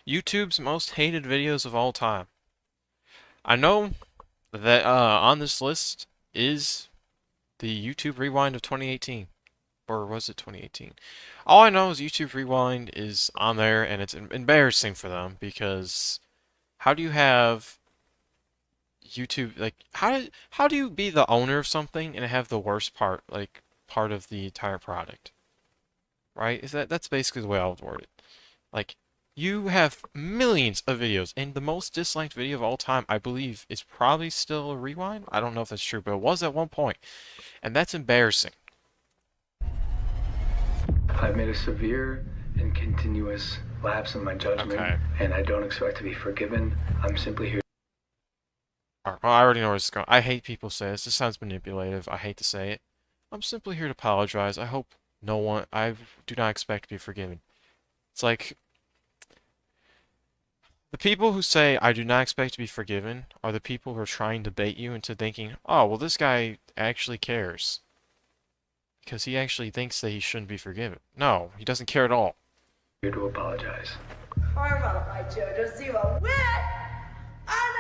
YouTube's most hated videos of all time. I know that on this list is the YouTube Rewind of 2018. Or was it 2018? All I know is YouTube Rewind is on there, and it's embarrassing for them because how do you have YouTube like how do you be the owner of something and have the worst part part of the entire product, right? Is that's basically the way I would word it. Like you have millions of videos, and the most disliked video of all time, I believe, is probably still a Rewind. I don't know if that's true, but it was at one point, and that's embarrassing. I've made a severe and continuous lapse in my judgment, Okay. and I don't expect to be forgiven. I'm simply here. Well, I already know where this is going. I hate people say this. This sounds manipulative. I hate to say it. I'm simply here to apologize. I hope no one. I do not expect to be forgiven. It's like the people who say I do not expect to be forgiven are the people who are trying to bait you into thinking, oh, well, this guy actually cares because he actually thinks that he shouldn't be forgiven. No, he doesn't care at all. Here to apologize. Karma, my Jojo Zero, with an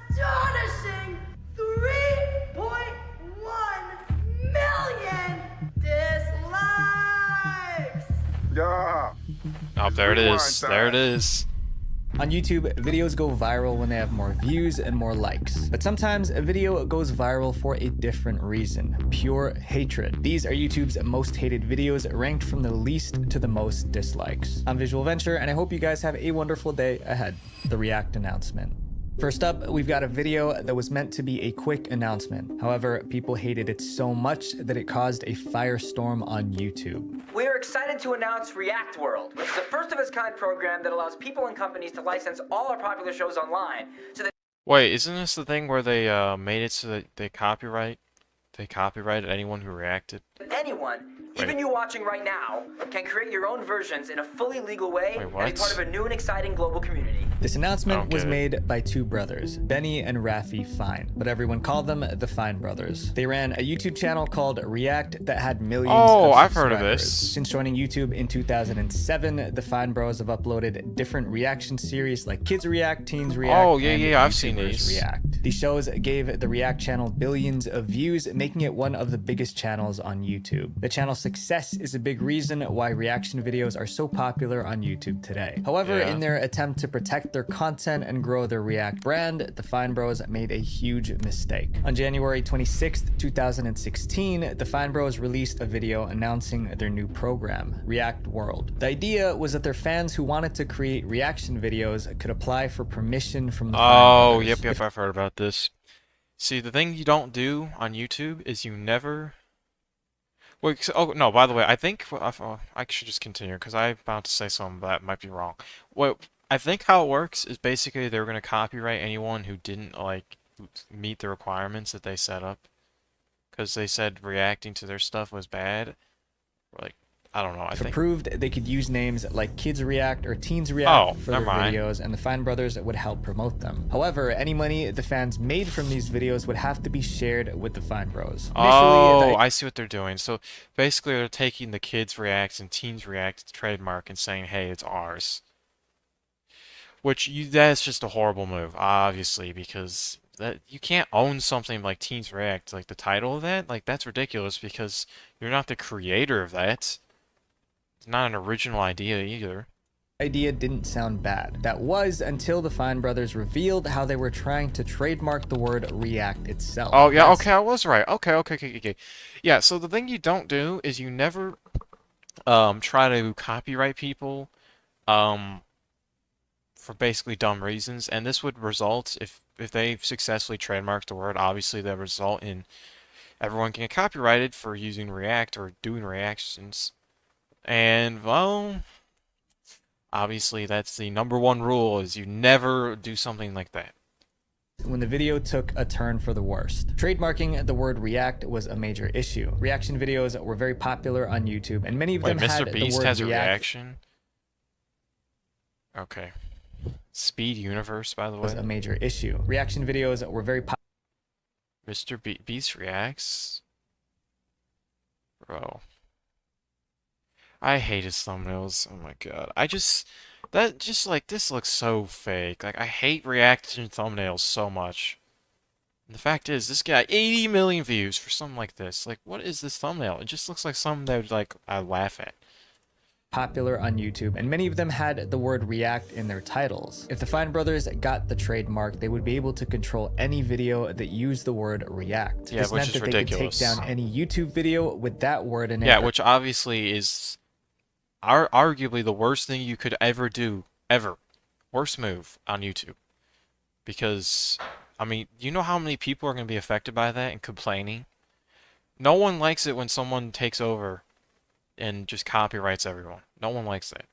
astonishing 3.1 million dislikes! Yeah. Oh, there it is. There it is. On YouTube, videos go viral when they have more views and more likes. But sometimes a video goes viral for a different reason: pure hatred. These are YouTube's most hated videos, ranked from the least to the most dislikes. I'm Visual Venture, and I hope you guys have a wonderful day ahead. The React announcement. First up, we've got a video that was meant to be a quick announcement. However, people hated it so much that it caused a firestorm on YouTube. We are excited to announce React World, which is a first-of-its-kind program that allows people and companies to license all our popular shows online. So that Wait, isn't this the thing where they made it so that they copyrighted anyone who reacted? anyone, even Wait. you watching right now, can create your own versions in a fully legal way Wait, and what? be part of a new and exciting global community. This announcement was Okay. made by two brothers, Benny and Rafi Fine, but everyone called them the Fine Brothers. They ran a YouTube channel called React that had millions Oh, of I've heard of subscribers. this. Since joining YouTube in 2007, the Fine Bros have uploaded different reaction series like Kids React, Teens React, Oh, yeah, and yeah, I've seen YouTubers these. React. These shows gave the React channel billions of views, making it one of the biggest channels on YouTube. The channel's success is a big reason why reaction videos are so popular on YouTube today. However, Yeah. in their attempt to protect their content and grow their React brand, the Fine Bros made a huge mistake. On January 26th, 2016, the Fine Bros released a video announcing their new program, React World. The idea was that their fans who wanted to create reaction videos could apply for permission from the Fine Oh, Brothers. yep, I've heard about this. See, the thing you don't do on YouTube is you never. Wait, oh no, by the way, I think I should just continue because I'm about to say something that might be wrong. What I think how it works is basically they're gonna copyright anyone who didn't meet the requirements that they set up, because they said reacting to their stuff was bad. Like, I don't know. I If think. approved, they could use names like Kids React or Teens React Oh, for their never mind. videos, and the Fine Brothers would help promote them. However, any money the fans made from these videos would have to be shared with the Fine Bros. Oh, I see what they're doing. So basically, they're taking the Kids React and Teens React trademark and saying, "Hey, it's ours." That's just a horrible move, obviously, because that you can't own something like Teens React, like the title of that. Like that's ridiculous because you're not the creator of that. It's not an original idea either. idea didn't sound bad. That was until the Fine Brothers revealed how they were trying to trademark the word React itself. Oh yeah, That's- okay, I was right. Okay. Yeah, so the thing you don't do is you never try to copyright people um for basically dumb reasons, and this would result if they successfully trademarked the word, obviously that would result in everyone getting copyrighted for using React or doing reactions. And well, obviously that's the #1 rule is you never do something like that. when the video took a turn for the worst. Trademarking the word React was a major issue. Reaction videos were very popular on YouTube, and many of Wait, them Mr. had Beast the word has a React reaction? Okay. Speed Universe, by the was way. a major issue. Reaction videos were very popular. Mr. Beast reacts? Bro. I hate his thumbnails. Oh my god. That just like this looks so fake. Like I hate reaction thumbnails so much. And the fact is, this got 80 million views for something like this. Like, what is this thumbnail? It just looks like something that like I laugh at. Popular on YouTube, and many of them had the word react in their titles. If the Fine brothers got the trademark, they would be able to control any video that used the word react. Yeah, this which meant is that ridiculous. they could take down any YouTube video with that word in it. Yeah, which obviously is arguably the worst thing you could ever do, ever. Worst move on YouTube. Because, I mean, you know how many people are going to be affected by that and complaining? No one likes it when someone takes over and just copyrights everyone. No one likes that.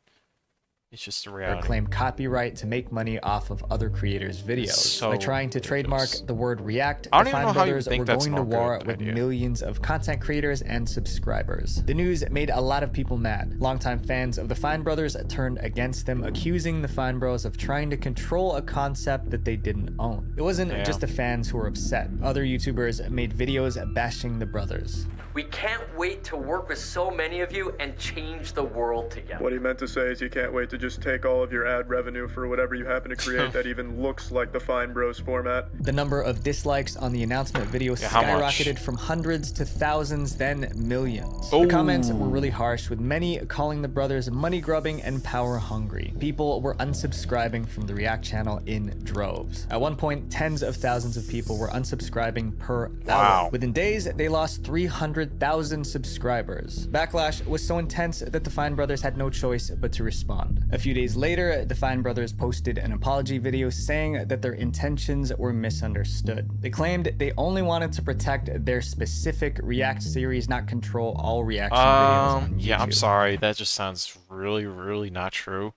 It's just a reality. Claim copyright to make money off of other creators' videos. So by trying to trademark the word react, I the don't even Fine know how you brothers think were that's going to not a war good with idea. millions of content creators and subscribers. The news made a lot of people mad. Longtime fans of the Fine brothers turned against them, accusing the Fine bros of trying to control a concept that they didn't own. It wasn't just the fans who were upset. Other YouTubers made videos bashing the brothers. We can't wait to work with so many of you and change the world together. What he meant to say is he can't wait to just take all of your ad revenue for whatever you happen to create that even looks like the Fine Bros format. The number of dislikes on the announcement video how much? skyrocketed from hundreds to thousands, then millions. The comments were really harsh, with many calling the brothers money-grubbing and power-hungry. People were unsubscribing from the React channel in droves. At one point, tens of thousands of people were unsubscribing per hour. Within days, they lost 300,000 subscribers. Backlash was so intense that the Fine brothers had no choice but to respond. A few days later, the Fine brothers posted an apology video saying that their intentions were misunderstood. They claimed they only wanted to protect their specific React series, not control all reaction videos on YouTube. Yeah, I'm sorry. That just sounds really, really not true.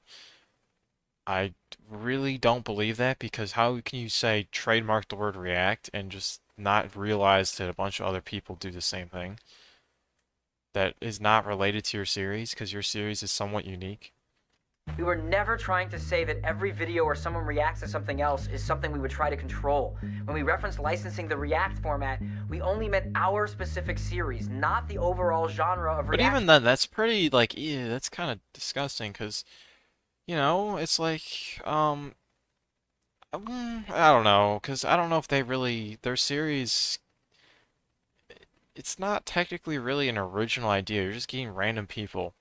I really don't believe that, because how can you say trademark the word react and just not realize that a bunch of other people do the same thing that is not related to your series, because your series is somewhat unique? We were never trying to say that every video where someone reacts to something else is something we would try to control. When we referenced licensing the React format, we only meant our specific series, not the overall genre of But React. even then, that's pretty, like, yeah, that's kind of disgusting, because, you know, it's like, I don't know, because I don't know if they really, their series, it's not technically really an original idea. You're just getting random people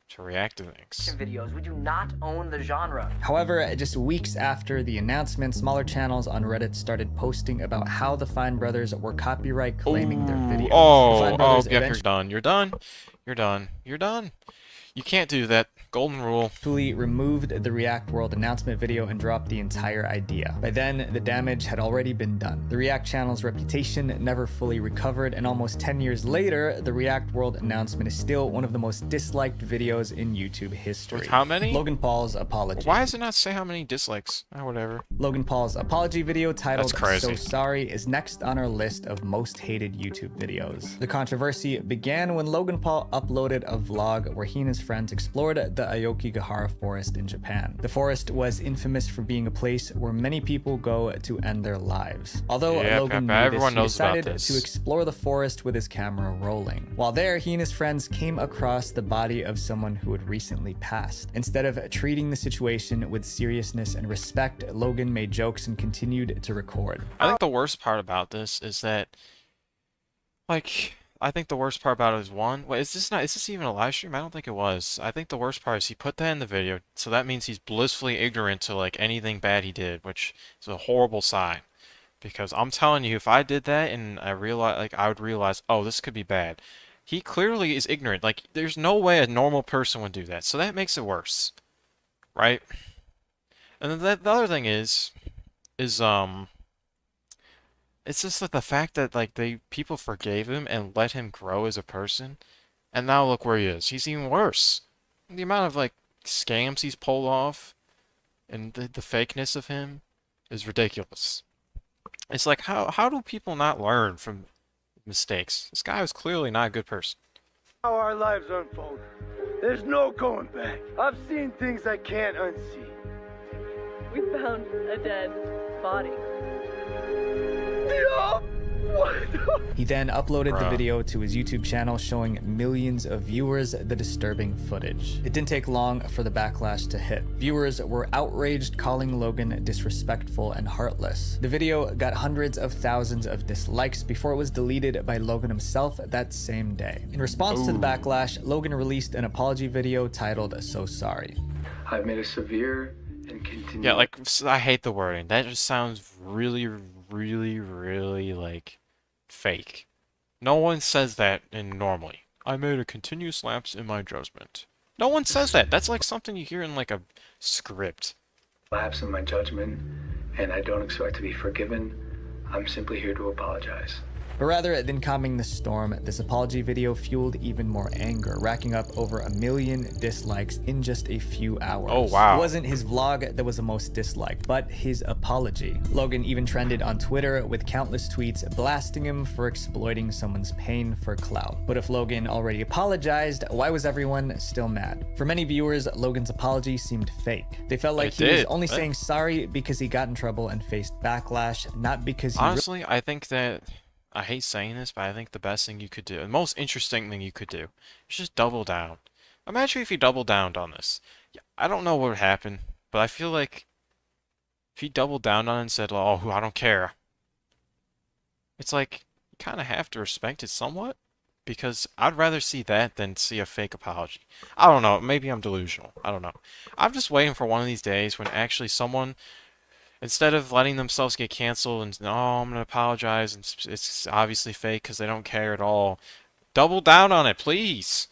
to react to things. Videos. We do not own the genre. However, just weeks after the announcement, smaller channels on Reddit started posting about how the Fine brothers were copyright claiming their videos. The Fine brothers Yep, you're done. You're done. You're done. You're done. You can't do that. Golden rule. eventually removed the React World announcement video and dropped the entire idea. By then, the damage had already been done. The React channel's reputation never fully recovered, and almost 10 years later, the React World announcement is still one of the most disliked videos in YouTube history. With how many? Logan Paul's apology. Why does it not say how many dislikes? Oh, whatever. Logan Paul's apology video titled That's crazy. So Sorry is next on our list of most hated YouTube videos. The controversy began when Logan Paul uploaded a vlog where he and his friends explored the Aokigahara forest in Japan. The forest was infamous for being a place where many people go to end their lives. Although Logan knew this, he decided to explore the forest with his camera rolling. While there, he and his friends came across the body of someone who had recently passed. Instead of treating the situation with seriousness and respect, Logan made jokes and continued to record. I think the worst part about this is that, like, I think the worst part about it is one, wait, is this even a live stream? I don't think it was. I think the worst part is he put that in the video, so that means he's blissfully ignorant to, like, anything bad he did, which is a horrible sign. Because I'm telling you, if I did that and I realize, like, I would realize, oh, this could be bad. He clearly is ignorant. Like, there's no way a normal person would do that, so that makes it worse. Right? And then the other thing is, it's just like the fact that like people forgave him and let him grow as a person, and now look where he is. He's even worse. The amount of like scams he's pulled off, and the fakeness of him is ridiculous. It's like how do people not learn from mistakes? This guy was clearly not a good person. How our lives unfold. There's no going back. I've seen things I can't unsee. We found a dead body. Yo! He then uploaded the Bruh. video to his YouTube channel showing millions of viewers the disturbing footage. It didn't take long for the backlash to hit. Viewers were outraged, calling Logan disrespectful and heartless. The video got hundreds of thousands of dislikes before it was deleted by Logan himself that same day. In response to the backlash, Logan released an apology video titled "So Sorry." I've made a severe and continuous. Yeah, like, I hate the wording. That just sounds really, really, like, fake. No one says that normally. I made a continuous lapse in my judgment. No one says that. That's like something you hear in, like, a script. Lapse in my judgment, and I don't expect to be forgiven. I'm simply here to apologize. But rather than calming the storm, this apology video fueled even more anger, racking up over 1 million dislikes in just a few hours. Oh, wow. It wasn't his vlog that was the most disliked, but his apology. Logan even trended on Twitter with countless tweets blasting him for exploiting someone's pain for clout. But if Logan already apologized, why was everyone still mad? For many viewers, Logan's apology seemed fake. They felt like he was only saying sorry because he got in trouble and faced backlash, not because he Honestly, I think that... I hate saying this, but I think the best thing you could do, the most interesting thing you could do, is just double down. Imagine if you doubled down on this. Yeah, I don't know what would happen, but I feel like if you doubled down on it and said, oh, I don't care, it's like, you kind of have to respect it somewhat, because I'd rather see that than see a fake apology. I don't know, maybe I'm delusional, I don't know. I'm just waiting for one of these days when actually someone... Instead of letting themselves get canceled and, oh, I'm going to apologize, and it's obviously fake because they don't care at all, double down on it, please.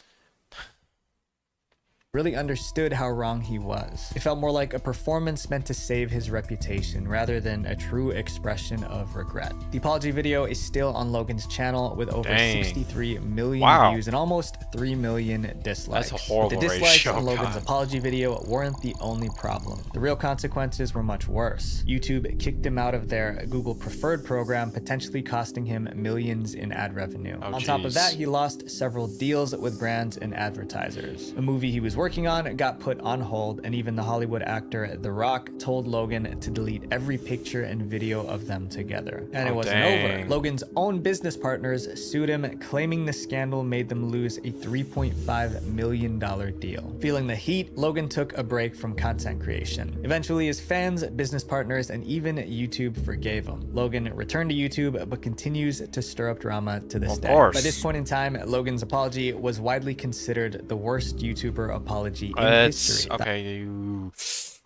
really understood how wrong he was. It felt more like a performance meant to save his reputation rather than a true expression of regret. The apology video is still on Logan's channel with over 63 million views and almost 3 million dislikes. That's a horrible The dislikes ratio, on Logan's God. apology video weren't the only problem. The real consequences were much worse. YouTube kicked him out of their Google Preferred program, potentially costing him millions in ad revenue. Oh, on top of jeez. that, he lost several deals with brands and advertisers. A movie he was working on got put on hold, and even the Hollywood actor The Rock told Logan to delete every picture and video of them together. And it wasn't over. Logan's own business partners sued him, claiming the scandal made them lose a $3.5 million deal. Feeling the heat, Logan took a break from content creation. Eventually, his fans, business partners, and even YouTube forgave him. Logan returned to YouTube, but continues to stir up drama to this day. By this point in time, Logan's apology was widely considered the worst YouTuber apology in history. Okay,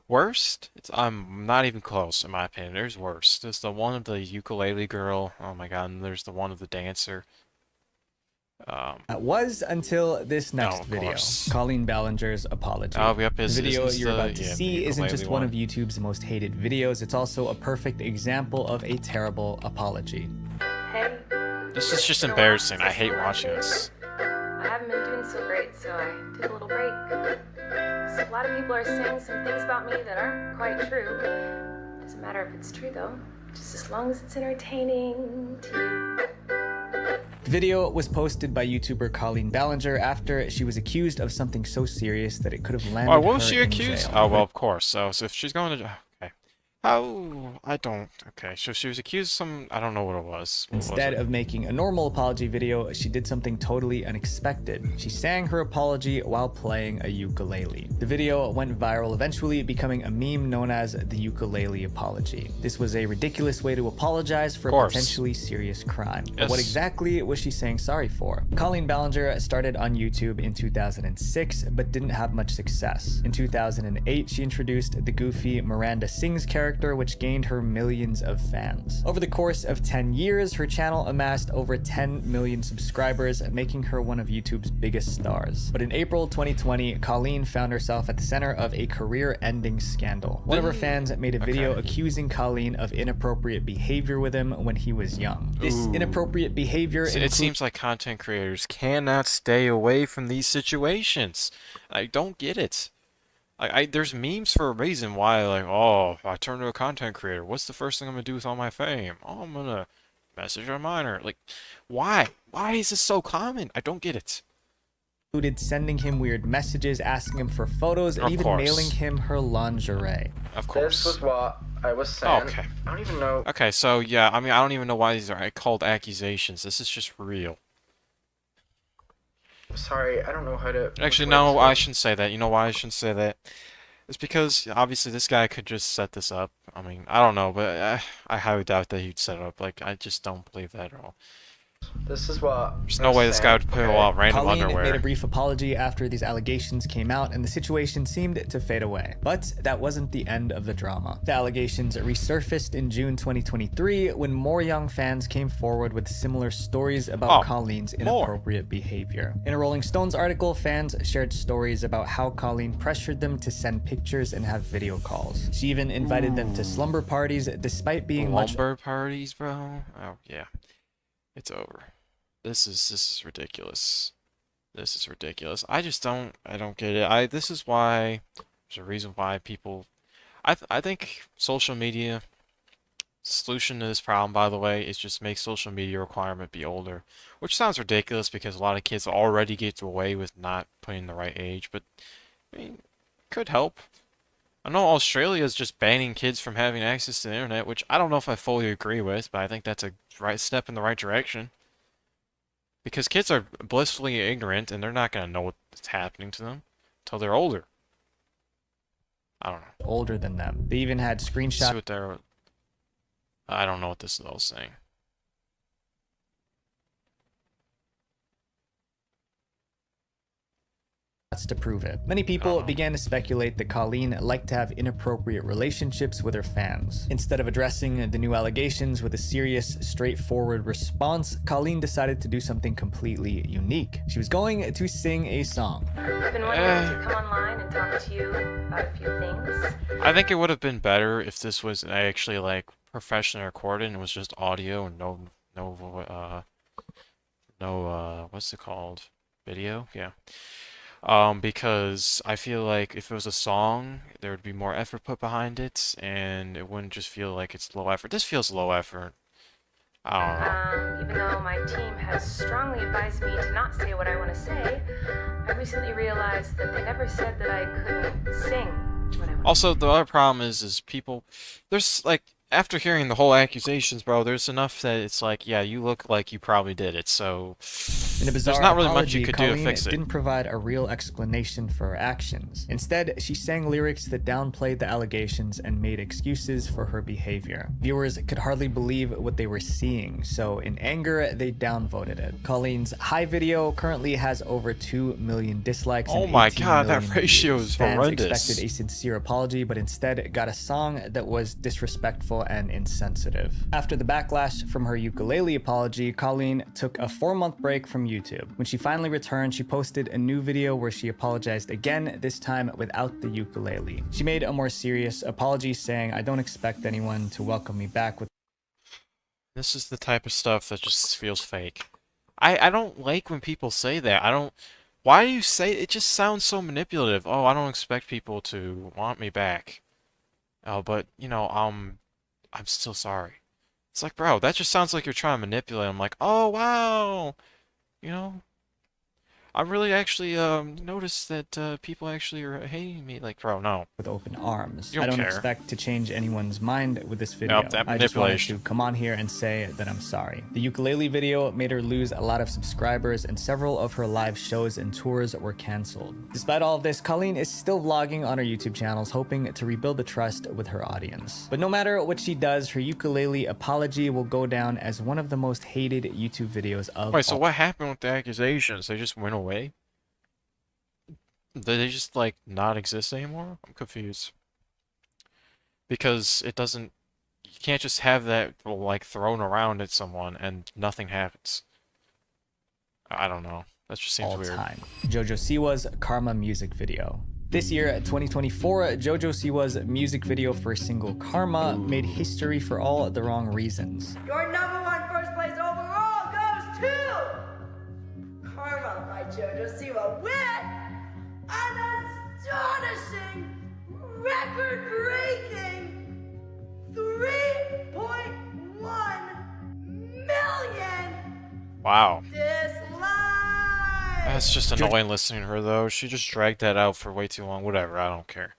worst? I'm not even close, in my opinion. There's worse. There's the one of the ukulele girl. Oh my god, and there's the one of the dancer. That was until this next video, course. Colleen Ballinger's apology. Oh, yep, The video you're about to the see isn't just ukulele one of YouTube's most hated videos, it's also a perfect example of a terrible apology. Hey, This is just embarrassing. I hate watching this. I haven't been doing so great, so I took a little break. So a lot of people are saying some things about me that aren't quite true. Doesn't matter if it's true though, just as long as it's entertaining to you. The video was posted by YouTuber Colleen Ballinger after she was accused of something so serious that it could have landed Oh, what was her she in accused? jail. Oh, well, of course. So if she's going to... Okay. How... I don't... Okay, so she was accused of some... I don't know what it was. What was Instead it? of making a normal apology video, she did something totally unexpected. She sang her apology while playing a ukulele. The video went viral, eventually becoming a meme known as the ukulele apology. This was a ridiculous way to apologize for a potentially serious crime. But what exactly was she saying sorry for? Colleen Ballinger started on YouTube in 2006, but didn't have much success. In 2008, she introduced the goofy Miranda Sings character, which gained her millions of fans. Over the course of 10 years, her channel amassed over 10 million subscribers, making her one of YouTube's biggest stars. But in April 2020, Colleen found herself at the center of a career-ending scandal. One of her fans made a video accusing Colleen of inappropriate behavior with him when he was young. This inappropriate behavior It seems like content creators cannot stay away from these situations. I don't get it. There's memes for a reason why, like, oh, if I turn to a content creator, what's the first thing I'm gonna do with all my fame? Oh, I'm gonna message a minor. Like, why? Why is this so common? I don't get it. included sending him weird messages, asking him for photos, and Of even course. mailing him her lingerie. Of course. This was what I was saying. Okay. I don't even know. Okay, so yeah, I mean, I don't even know why these are called accusations. This is just real. Sorry, I don't know how to. Actually, no, I shouldn't say that. You know why I shouldn't say that? It's because obviously this guy could just set this up. I mean, I don't know, but I highly doubt that he'd set it up. Like, I just don't believe that at all. This is what. There's no way this guy would pull out random Colleen underwear. made a brief apology after these allegations came out, and the situation seemed to fade away. But that wasn't the end of the drama. The allegations resurfaced in June 2023 when more young fans came forward with similar stories about Colleen's inappropriate behavior. In a Rolling Stones article, fans shared stories about how Colleen pressured them to send pictures and have video calls. She even invited them to slumber parties despite being Slumber parties, bro? Oh, yeah. It's over. This is ridiculous. This is ridiculous. I don't get it. This is why there's a reason why people I think social media solution to this problem, by the way, is just make social media requirement be older, which sounds ridiculous because a lot of kids already get away with not putting the right age, but I mean, could help. I know Australia is just banning kids from having access to the internet, which I don't know if I fully agree with, but I think that's a right step in the right direction. Because kids are blissfully ignorant, and they're not going to know what's happening to them until they're older. I don't know. older than them. They even had screenshots. See what they're... I don't know what this is all saying. To prove it. Many people began to speculate that Colleen liked to have inappropriate relationships with her fans. Instead of addressing the new allegations with a serious, straightforward response, Colleen decided to do something completely unique. She was going to sing a song. I've been wanting to come online and talk to you about a few things. I think it would have been better if this was actually like professionally recorded and it was just audio and no what's it called? Video? Yeah. Because I feel like if it was a song, there would be more effort put behind it, and it wouldn't just feel like it's low effort. This feels low effort. I don't know. Even though my team has strongly advised me to not say what I want to say, I recently realized that they never said that I couldn't sing what I want. Also, the other problem is people, there's like, after hearing the whole accusations, bro, there's enough that it's like, yeah, you look like you probably did it, so In a bizarre there's not really much apology, you could do to Colleen fix it. didn't provide a real explanation for her actions. Instead, she sang lyrics that downplayed the allegations and made excuses for her behavior. Viewers could hardly believe what they were seeing, so in anger, they downvoted it. Colleen's High video currently has over 2 million dislikes and Oh my 18 god, that million ratio views. is Fans horrendous. expected a sincere apology, but instead got a song that was disrespectful and insensitive. After the backlash from her ukulele apology, Colleen took a 4-month break from YouTube. When she finally returned, she posted a new video where she apologized again, this time without the ukulele. She made a more serious apology saying, "I don't expect anyone to welcome me back with..." This is the type of stuff that just feels fake. I don't like when people say that. Why do you say it? Just sounds so manipulative. Oh, I don't expect people to want me back. Oh, but, you know, I'm still sorry. It's like, bro, that just sounds like you're trying to manipulate. I'm like, oh, wow. You know, I really actually noticed that people actually are hating me. Like, bro, no. With open arms. You don't I don't care. expect to change anyone's mind with this video. Nope, that I just wanted manipulation. to come on here and say that I'm sorry. The ukulele video made her lose a lot of subscribers, and several of her live shows and tours were canceled. Despite all of this, Colleen is still vlogging on her YouTube channels, hoping to rebuild the trust with her audience. But no matter what she does, her ukulele apology will go down as one of the most hated YouTube videos of Wait, so all. what happened with the accusations? They just went away? Did they just, like, not exist anymore? I'm confused. Because it doesn't... You can't just have that, like, thrown around at someone and nothing happens. I don't know. That just seems all weird. time. JoJo Siwa's Karma music video. This year, 2024, JoJo Siwa's music video for her single Karma made history for all the wrong reasons. Your number one first place overall goes to Karma by JoJo Siwa with an astonishing, record-breaking 3.1 million Wow. dislikes. It's just annoying listening to her, though. She just dragged that out for way too long. Whatever, I don't care.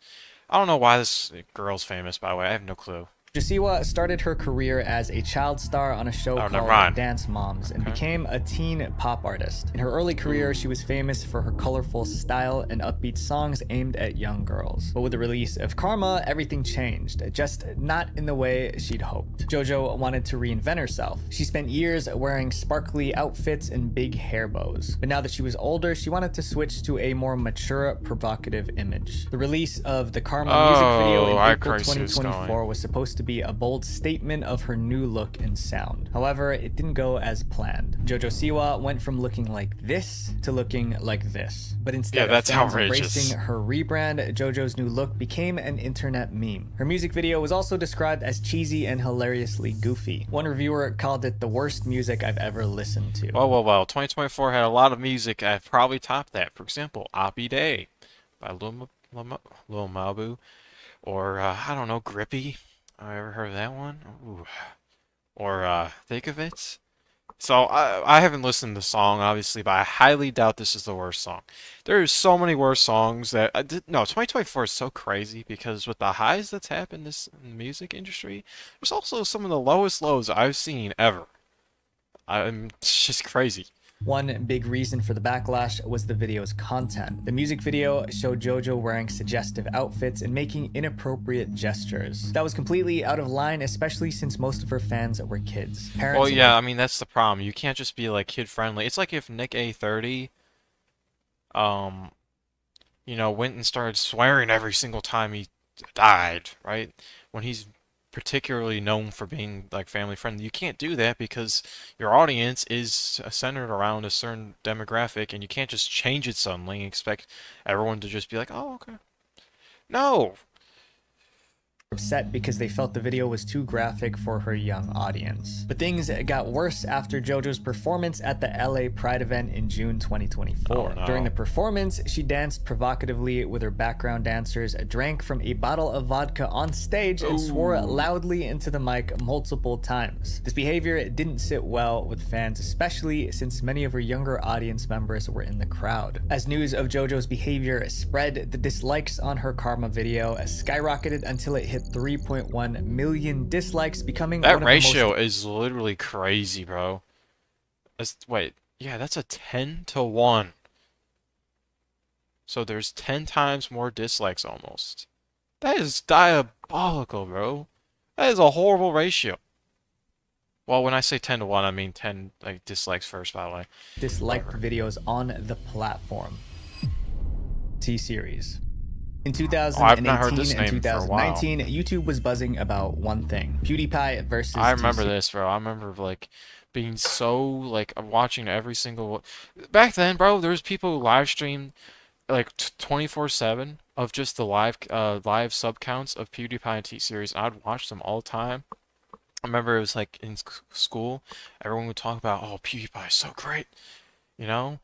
I don't know why this girl's famous, by the way. I have no clue. Joshua started her career as a child star on a show called Dance Moms and became a teen pop artist. In her early career, she was famous for her colorful style and upbeat songs aimed at young girls. But with the release of Karma, everything changed, just not in the way she'd hoped. JoJo wanted to reinvent herself. She spent years wearing sparkly outfits and big hair bows. But now that she was older, she wanted to switch to a more mature, provocative image. The release of the Karma music video in April 2024 was supposed to be a bold statement of her new look and sound. However, it didn't go as planned. JoJo Siwa went from looking like this to looking like this. But instead of fans embracing her rebrand, JoJo's new look became an internet meme. Her music video was also described as cheesy and hilariously goofy. One reviewer called it the worst music I've ever listened to. Well, 2024 had a lot of music. I've probably topped that. For example, Oppie Day by Lil Mabu. Or, I don't know, Grippy. I ever heard of that one? Ooh. Or Think of It. So I haven't listened to the song obviously, but I highly doubt this is the worst song. There's so many worse songs that no, 2024 is so crazy because with the highs that's happened in the music industry, there's also some of the lowest lows I've seen ever. It's just crazy. One big reason for the backlash was the video's content. The music video showed JoJo wearing suggestive outfits and making inappropriate gestures. That was completely out of line, especially since most of her fans were kids. Well, yeah, I mean, that's the problem. You can't just be, like, kid-friendly. It's like if Nick A30, you know, went and started swearing every single time he died, right? When he's particularly known for being like family friendly. You can't do that because your audience is centered around a certain demographic and you can't just change it suddenly and expect everyone to just be like, oh, okay. No. Upset because they felt the video was too graphic for her young audience. But things got worse after JoJo's performance at the LA Pride event in June 2024. Oh, no. During the performance, she danced provocatively with her background dancers, drank from a bottle of vodka on stage, and swore loudly into the mic multiple times. This behavior didn't sit well with fans, especially since many of her younger audience members were in the crowd. As news of JoJo's behavior spread, the dislikes on her Karma video skyrocketed until it hit 3.1 million dislikes, becoming that one of ratio is literally crazy, bro. Wait, yeah, that's a 10 to 1. So there's 10 times more dislikes almost. That is diabolical, bro. That is a horrible ratio. Well, when I say 10 to 1, I mean 10 like dislikes first, by the way. Disliked videos on the platform. T-Series. In 2018 and 2019, YouTube was buzzing about one thing: PewDiePie versus I remember this, bro. I remember like being so like watching every single. Back then, bro, there was people who live streamed like 24/7 of just the live sub counts of PewDiePie and T-Series. I'd watch them all the time. I remember it was like in school, everyone would talk about, oh, PewDiePie is so great, you know?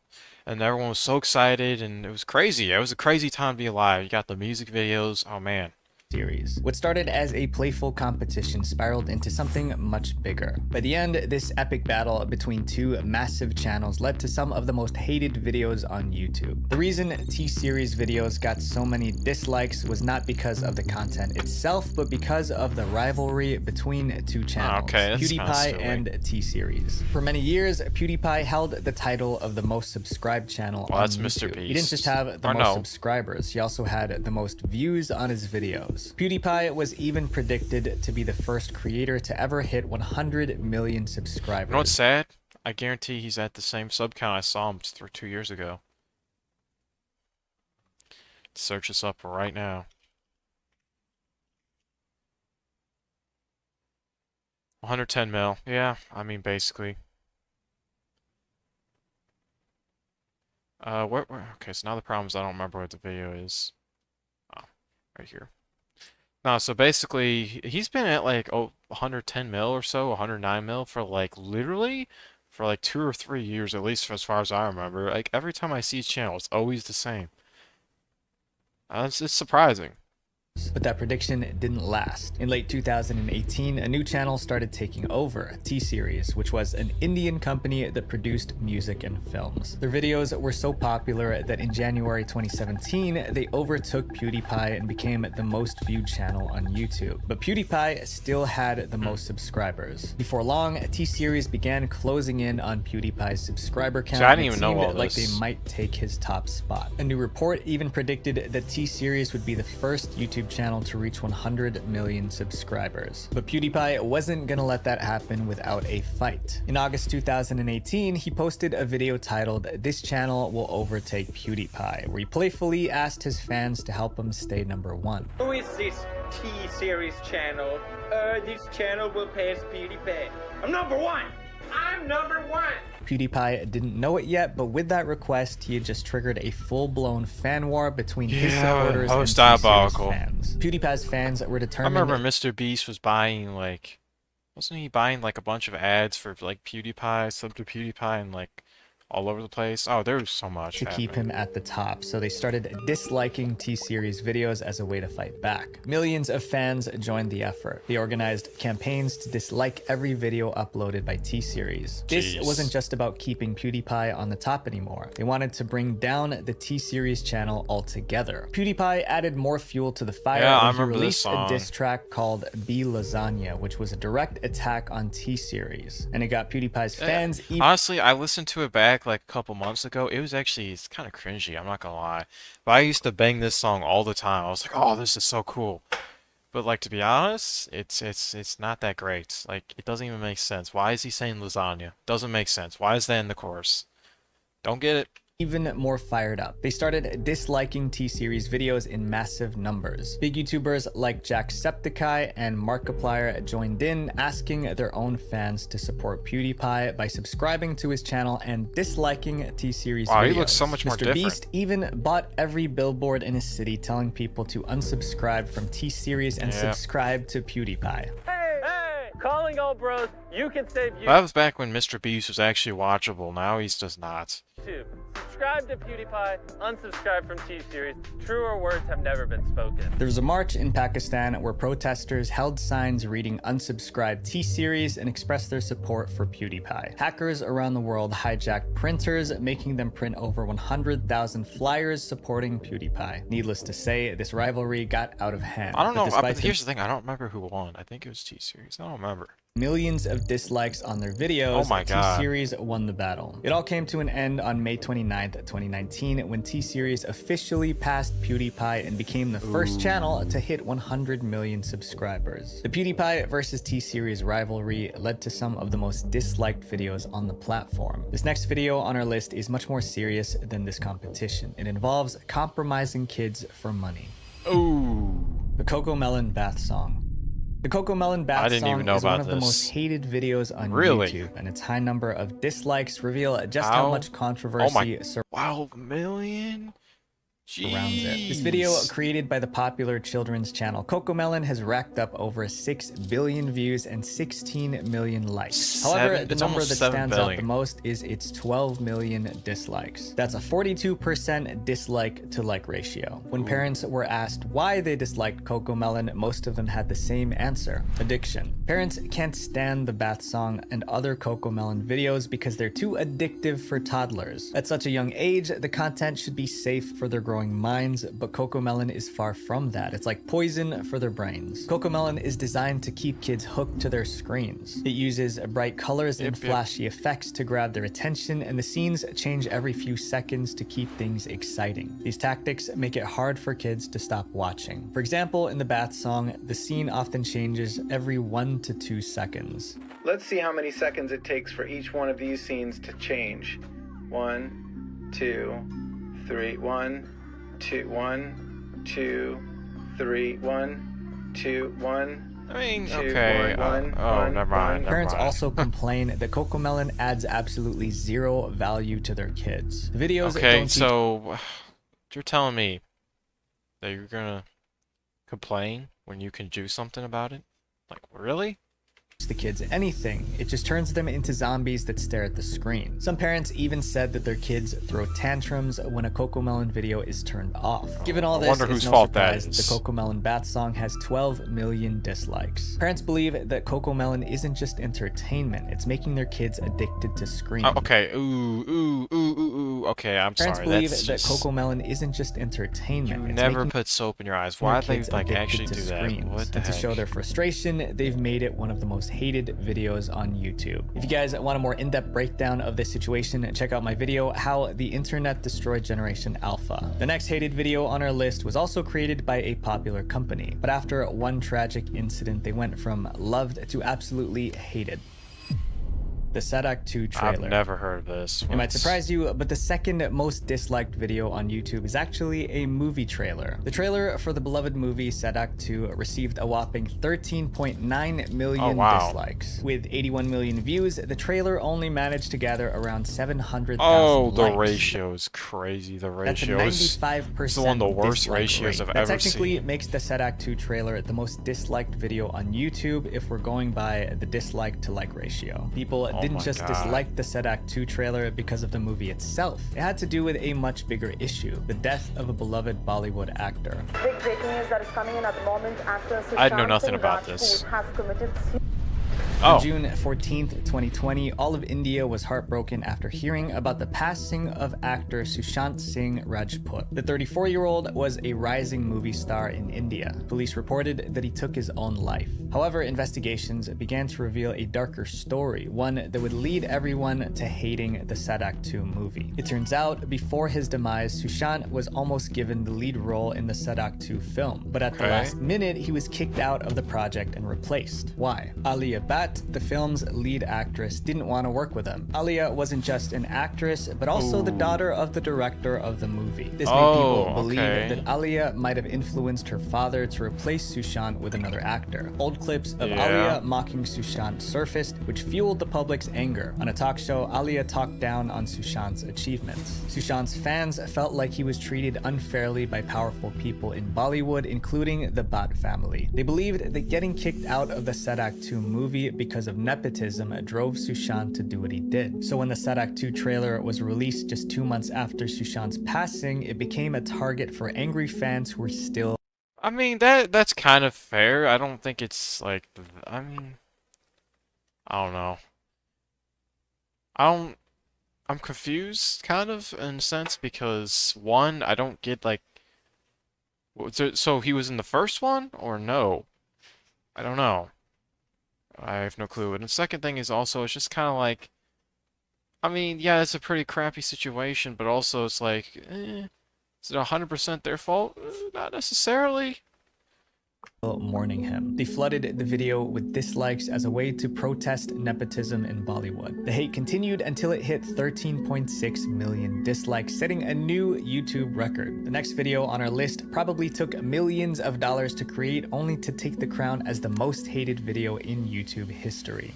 And everyone was so excited, and it was crazy. It was a crazy time to be alive. You got the music videos. Oh, man. Series. What started as a playful competition spiraled into something much bigger. By the end, this epic battle between two massive channels led to some of the most hated videos on YouTube. The reason T-Series videos got so many dislikes was not because of the content itself, but because of the rivalry between two channels, PewDiePie and T-Series. For many years, PewDiePie held the title of the most subscribed channel on that's YouTube. Mr. Beast. He didn't just have the most subscribers, he also had the most views on his videos. PewDiePie was even predicted to be the first creator to ever hit 100 million subscribers. You know what's sad? I guarantee he's at the same sub count I saw him 2 years ago. Search this up right now. 110 mil. Yeah, I mean basically. Okay, so now the problem is I don't remember what the video is. Oh, right here. No, so basically, he's been at like 110 mil or so, 109 mil for like literally for like 2 or 3 years, at least as far as I remember. Like every time I see his channel, it's always the same. It's surprising. But that prediction didn't last. In late 2018, a new channel started taking over, T-Series, which was an Indian company that produced music and films. Their videos were so popular that in January 2017, they overtook PewDiePie and became the most viewed channel on YouTube. But PewDiePie still had the most subscribers. Before long, T-Series began closing in on PewDiePie's subscriber count. See, I didn't and it even know all seemed like they this. might take his top spot. A new report even predicted that T-Series would be the first YouTube channel to reach 100 million subscribers. But PewDiePie wasn't gonna let that happen without a fight. In August 2018, he posted a video titled "This Channel Will Overtake PewDiePie," where he playfully asked his fans to help him stay #1. Who is this T-Series channel? This channel will pass PewDiePie. I'm #1! I'm #1! PewDiePie didn't know it yet, but with that request, he had just triggered a full-blown fan war between his supporters and T-Series diabolical. fans. PewDiePie's fans were I determined. remember Mr. Beast was buying like, wasn't he buying like a bunch of ads for like PewDiePie, sub to PewDiePie, and like all over the place? Oh, there was so much to keep him at the top, so they started disliking T-Series videos as a way to fight back. Millions of fans joined the effort. They organized campaigns to dislike every video uploaded by T-Series. This wasn't just about keeping PewDiePie on the top anymore. They wanted to bring down the T-Series channel altogether. PewDiePie added more fuel to the fire when he released a diss track called "Be Lasagna," which was a direct attack on T-Series, and it got PewDiePie's fans honestly, I listened to it back like a couple months ago. It was actually, it's kind of cringy, I'm not gonna lie, but I used to bang this song all the time. I was like, oh, this is so cool. But like, to be honest, it's not that great. Like, it doesn't even make sense. Why is he saying lasagna? Doesn't make sense. Why is that in the chorus? Don't get it. Even more fired up. They started disliking T-Series videos in massive numbers. Big YouTubers like Jacksepticeye and Markiplier joined in, asking their own fans to support PewDiePie by subscribing to his channel and disliking T-Series videos. Wow, he looks so much more Mr. different. Beast even bought every billboard in his city telling people to unsubscribe from T-Series and subscribe to PewDiePie. Hey! Calling all bros, you can save YouTube. That was back when Mr. Beast was actually watchable. Now he's just not. Subscribe to PewDiePie, unsubscribe from T-Series. Truer words have never been spoken. There was a march in Pakistan where protesters held signs reading "Unsubscribe T-Series" and expressed their support for PewDiePie. Hackers around the world hijacked printers, making them print over 100,000 flyers supporting PewDiePie. Needless to say, this rivalry got out of hand. I don't know. But Here's the thing. I don't remember who won. I think it was T-Series. I don't remember. Millions of dislikes on their videos, oh my God. T-Series won the battle. It all came to an end on May 29th, 2019, when T-Series officially passed PewDiePie and became the first channel to hit 100 million subscribers. The PewDiePie versus T-Series rivalry led to some of the most disliked videos on the platform. This next video on our list is much more serious than this competition. It involves compromising kids for money. Ooh. The CoComelon Bath Song. The CoComelon Bath Song is one of the most hated videos on YouTube, and its high number of dislikes reveal just how much controversy surrounds it. This video, created by the popular children's channel CoComelon, has racked up over 6 billion views and 16 million likes. However, the number that stands out the most is its 12 million dislikes. That's a 42% dislike to like ratio. When parents were asked why they disliked CoComelon, most of them had the same answer: addiction. Parents can't stand the Bath Song and other CoComelon videos because they're too addictive for toddlers. At such a young age, the content should be safe for their growing minds, but CoComelon is far from that. It's like poison for their brains. CoComelon is designed to keep kids hooked to their screens. It uses bright colors and flashy effects to grab their attention, and the scenes change every few seconds to keep things exciting. These tactics make it hard for kids to stop watching. For example, in the Bath Song, the scene often changes every 1 to 2 seconds. Let's see how many seconds it takes for each one of these scenes to change. 1, 2, 3, 1, 2, 1, 2, 3, 1, 2, 1. I mean, okay. Never mind. Parents also complain that CoComelon adds absolutely zero value to their kids. The videos don't so you're telling me that you're gonna complain when you can do something about it? Like, really? the kids anything. It just turns them into zombies that stare at the screen. Some parents even said that their kids throw tantrums when a Cocomelon video is turned off. Given all this, it's no surprise the Cocomelon Bat song has 12 million dislikes. Parents believe that Cocomelon isn't just entertainment, it's making their kids addicted to screens. Okay, ooh. Okay, I'm Parents sorry. believe That's that just... Cocomelon isn't just entertainment. You never put soap in your eyes. Why do they like actually do that? What the heck? To show their frustration, they've made it one of the most hated videos on YouTube. If you guys want a more in-depth breakdown of this situation, check out my video, How the Internet Destroyed Generation Alpha. The next hated video on our list was also created by a popular company, but after one tragic incident, they went from loved to absolutely hated. The Sadak 2 trailer. I've never heard of this. It might surprise you, but the second most disliked video on YouTube is actually a movie trailer. The trailer for the beloved movie Sadak 2 received a whopping 13.9 million dislikes. With 81 million views, the trailer only managed to gather around 700,000 likes. The ratio is crazy. The ratio is 95% one of the worst ratios I've ever seen. Technically makes the Sadak 2 trailer the most disliked video on YouTube if we're going by the dislike to like ratio. People didn't just dislike the Sadak 2 trailer because of the movie itself. It had to do with a much bigger issue, the death of a beloved Bollywood actor. Big breaking news that is coming in at the moment. Actor I know nothing about this. Has committed On June 14th, 2020, all of India was heartbroken after hearing about the passing of actor Sushant Singh Rajput. The 34-year-old was a rising movie star in India. Police reported that he took his own life. However, investigations began to reveal a darker story, one that would lead everyone to hating the Sadak 2 movie. It turns out, before his demise, Sushant was almost given the lead role in the Sadak 2 film, but at the last minute, he was kicked out of the project and replaced. Why? Alia Bhatt, the film's lead actress, didn't want to work with him. Alia wasn't just an actress, but also the daughter of the director of the movie. This made people believe that Alia might have influenced her father to replace Sushant with another actor. Old clips of Alia mocking Sushant surfaced, which fueled the public's anger. On a talk show, Alia talked down on Sushant's achievements. Sushant's fans felt like he was treated unfairly by powerful people in Bollywood, including the Bhatt family. They believed that getting kicked out of the Sadak 2 movie because of nepotism drove Sushant to do what he did. So when the Sadak 2 trailer was released just 2 months after Sushant's passing, it became a target for angry fans who were still... I mean, that's kind of fair. I don't think it's like... I mean... I don't know. I'm confused, kind of, in a sense, because, one, I don't get, like... So he was in the first one, or no? I don't know. I have no clue. And the second thing is also, it's just kind of like... I mean, yeah, it's a pretty crappy situation, but also it's like... is it 100% their fault? Not necessarily. Mourning him. They flooded the video with dislikes as a way to protest nepotism in Bollywood. The hate continued until it hit 13.6 million dislikes, setting a new YouTube record. The next video on our list probably took millions of dollars to create, only to take the crown as the most hated video in YouTube history.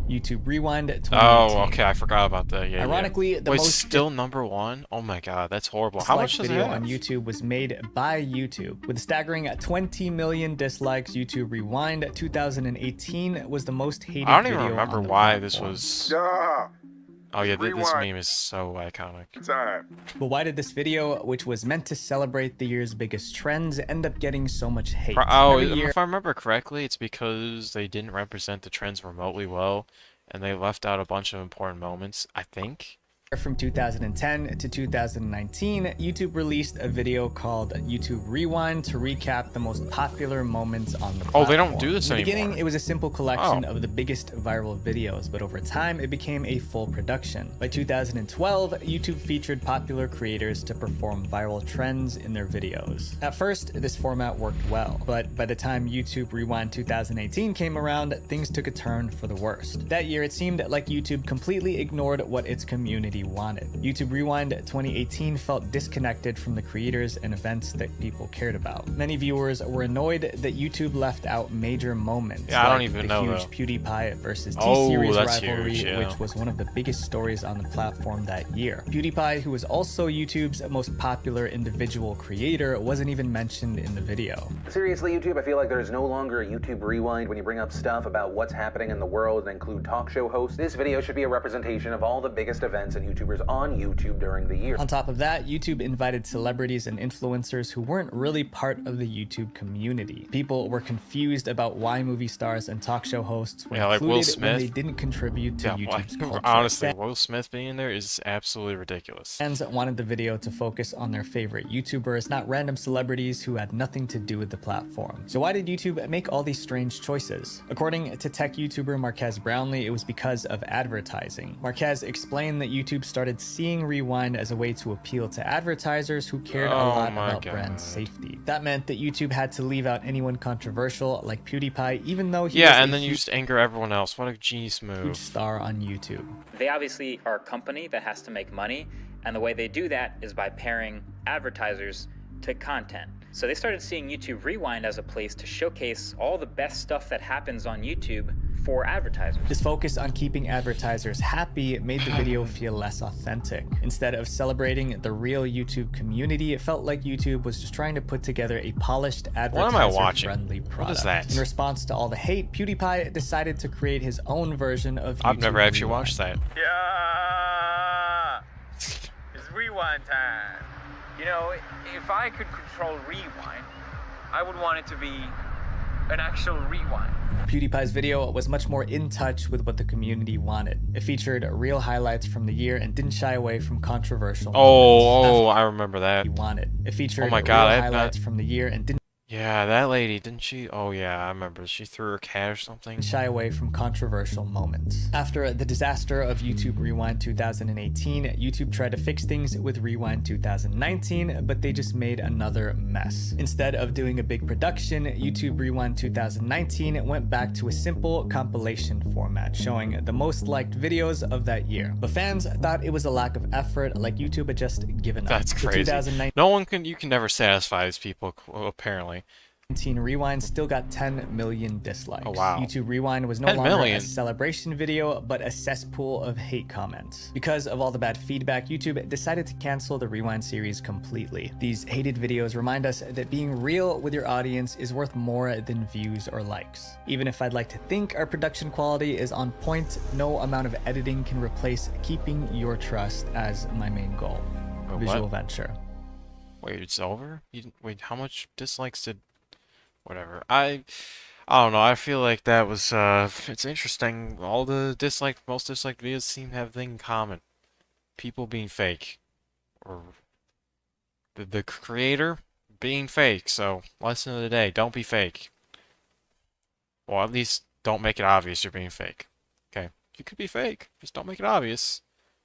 YouTube Rewind 2018. Oh, okay, I forgot about that. Yeah. Ironically, the most most still #1. Oh my god, that's horrible. How much does video it have? on YouTube was made by YouTube with a staggering 20 million dislikes. YouTube Rewind 2018 was the most hated video. I don't even remember why this was. Oh yeah, this Rewind. meme is so iconic. But why did this video, which was meant to celebrate the year's biggest trends, end up getting so much hate? If I remember correctly, it's because they didn't represent the trends remotely well, and they left out a bunch of important moments, I think. From 2010 to 2019, YouTube released a video called YouTube Rewind to recap the most popular moments on the platform. Oh, they don't do this anymore. In the beginning, it was a simple collection of the biggest viral videos, but over time, it became a full production. By 2012, YouTube featured popular creators to perform viral trends in their videos. At first, this format worked well, but by the time YouTube Rewind 2018 came around, things took a turn for the worst. That year, it seemed like YouTube completely ignored what its community community wanted. YouTube Rewind 2018 felt disconnected from the creators and events that people cared about. Many viewers were annoyed that YouTube left out major moments. Yeah, I don't even know the huge though. PewDiePie versus T-Series rivalry, huge, yeah. which was one of the biggest stories on the platform that year. PewDiePie, who was also YouTube's most popular individual creator, wasn't even mentioned in the video. Seriously, YouTube, I feel like there's no longer a YouTube Rewind when you bring up stuff about what's happening in the world and include talk show hosts. This video should be a representation of all the biggest events and YouTubers on YouTube during the year. On top of that, YouTube invited celebrities and influencers who weren't really part of the YouTube community. People were confused about why movie stars and talk show hosts were like included Will Smith. when they didn't contribute to YouTube's culture. Honestly, Will Smith being there is absolutely ridiculous. Fans wanted the video to focus on their favorite YouTubers, not random celebrities who had nothing to do with the platform. So why did YouTube make all these strange choices? According to tech YouTuber Marquez Brownlee, it was because of advertising. Marquez explained that YouTube started seeing Rewind as a way to appeal to advertisers who cared a lot about brand safety. That meant that YouTube had to leave out anyone controversial like PewDiePie, even though he was and then you just anger everyone else. What a genius move. Huge star on YouTube. They obviously are a company that has to make money, and the way they do that is by pairing advertisers to content. So they started seeing YouTube Rewind as a place to showcase all the best stuff that happens on YouTube for advertisers. This focus on keeping advertisers happy made the video feel less authentic. Instead of celebrating the real YouTube community, it felt like YouTube was just trying to put together a polished advertiser-friendly product. What is that? In response to all the hate, PewDiePie decided to create his own version of YouTube I've never actually Rewind. watched that. Yeah, it's rewind time. You know, if I could control rewind, I would want it to be an actual rewind. PewDiePie's video was much more in touch with what the community wanted. It featured real highlights from the year and didn't shy away from controversial moments. I remember that. He wanted. It featured oh my God, real highlights from the year and didn't Yeah, that lady, didn't she? Oh yeah, I remember. She threw her cat or something. Shy away from controversial moments. After the disaster of YouTube Rewind 2018, YouTube tried to fix things with Rewind 2019, but they just made another mess. Instead of doing a big production, YouTube Rewind 2019 went back to a simple compilation format, showing the most liked videos of that year. But fans thought it was a lack of effort, like YouTube had just given up. That's crazy. You can never satisfy these people, apparently. Rewind still got 10 million dislikes. Oh, wow. YouTube Rewind was no longer a celebration video, but a cesspool of hate comments. Because of all the bad feedback, YouTube decided to cancel the Rewind series completely. These hated videos remind us that being real with your audience is worth more than views or likes. Even if I'd like to think our production quality is on point, no amount of editing can replace keeping your trust as my main goal. Visual venture. Wait, it's over? Wait, how much dislikes did... Whatever. I don't know. I feel like that was, it's interesting. All the most disliked videos seem to have a thing in common. People being fake. Or the creator being fake. So, lesson of the day, don't be fake. Well, at least don't make it obvious you're being fake. Okay? You could be fake. Just don't make it obvious.